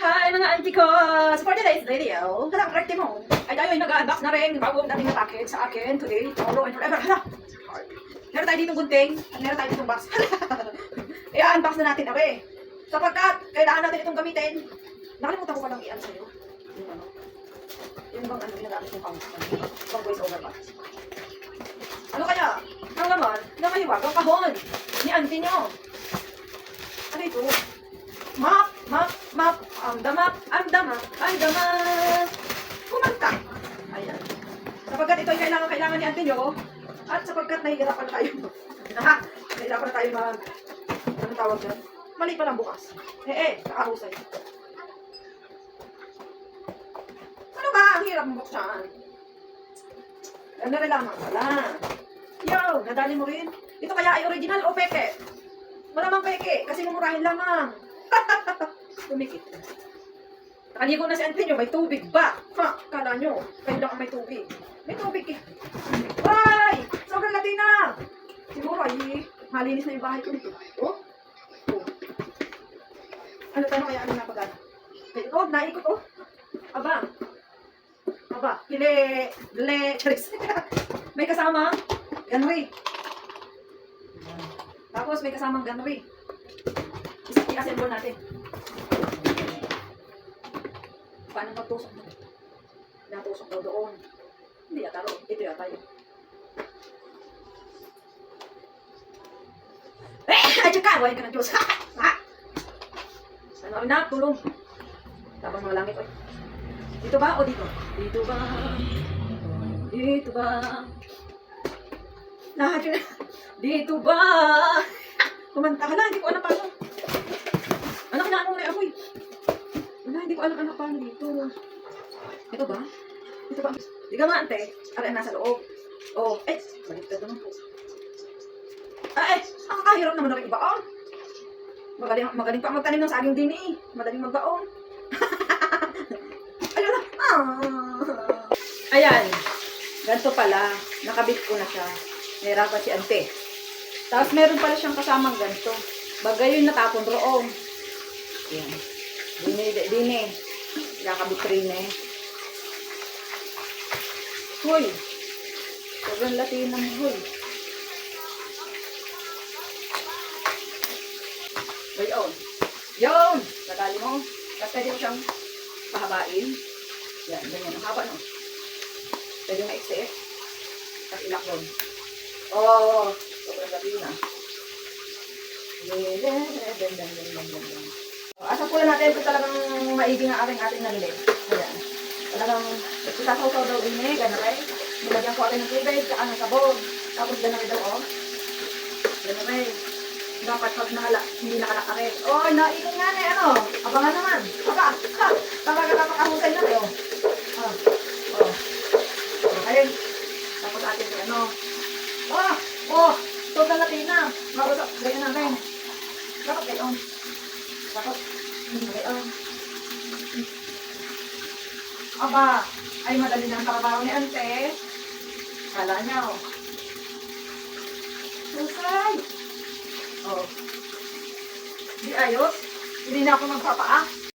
Hi mga auntie ko! So for today's video, hala, ang arte mo. Ay tayo ay nag-unbox na rin yung bagong dating na package sa akin today, tomorrow, and forever. Hala! Meron tayo ditong gunting at meron tayo ditong box. I-unbox na natin, abe. Sapagkat kailangan natin itong gamitin. Nakalimutan ko palang i-ano sa'yo. Yung ano. Yung bang ano, ginagamit yung pang voice over ba? Ano kaya? Ang laman na mahiwagang kahon ni auntie nyo. Ano ito? Map, map, map, ang dama, ang dama, ang dama. Kumanta. Ayan. Sapagkat ito ay kailangan ni auntie nyo, at sapagkat nahihirapan na tayo. Nahihirapan na tayo mag, ano tawag dyan? Mali pa lang bukas. Nakahusay. Ano ba? Ang hirap mong buksan. Ano rin lamang pala. Yo, nadali mo rin. Ito kaya ay original o peke? Malamang peke, kasi mumurahin lamang. Tumikit. Nakaligo na si auntie nyo, may tubig ba? Ha, kala nyo, kayo lang ang may tubig. May tubig eh. Ay! Sobrang Latina! Siguro ay malinis na yung bahay ko dito. Oh? Oh. Ano kaya ano napagana? Oh, naikot oh. Aba. Charis. May kasama ganri. Tapos may kasamang ganri. I-assemble natin. Paano magtusok mo? Natusok daw doon. Hindi yata ro. Ito yata yun. Ay, tsaka! Huwag ka ng Diyos. Ano na? Tulong. Tapos mga langit. Oy. Dito ba o dito? Dito ba? Dito ba? Lahat yun. Dito ba? Kumanta ka na. Hindi ko alam paano. Anak na ako may apoy. Wala, hindi ko alam anak paano dito. Ito ba? Ito ba? Di ka nga ante. Aray nasa loob. Oh, baliktad naman po. Ang kakahirap naman na rin ibaon. Magaling pa magtanim ng saging din eh. Madaling magbaon. Ayun na. Ayan. Ganito pala. Nakabit ko na siya. Nahirapan si ante. Tapos meron pala siyang kasamang ganito. Bagay yung natapon roon. Ayan. Dini. Nakabit rin eh. Hoy. Sobrang Latina mo, hoy. Yun! Nadali mo. Tapos pwede mo siyang pahabain. Yan, ganyan. Ang haba, no? Pwede mo ma-exit. Tapos ilak doon. Oh! Sobrang Latina. Asa po natin kung talagang maigi nga ating nalili. Ayan. Talagang isasaw-saw daw din eh. Ganare. Nilagyan ko atin ng tubig. Saka ng sabog. Tapos ganare daw, oh. Ganare. Dapat pag hindi nakalakarin. Oh, naikot nga na ano. Abangan naman. Napakahusay na rin. Okay. Tapos atin ano. Total Latina. Marusap. Ganyan natin. Dapat gayon. Aba, ay madali ng trabaho ni ante. Kala niya, oh. Susay! Oh. Di ayos. Hindi na ako magpapaa.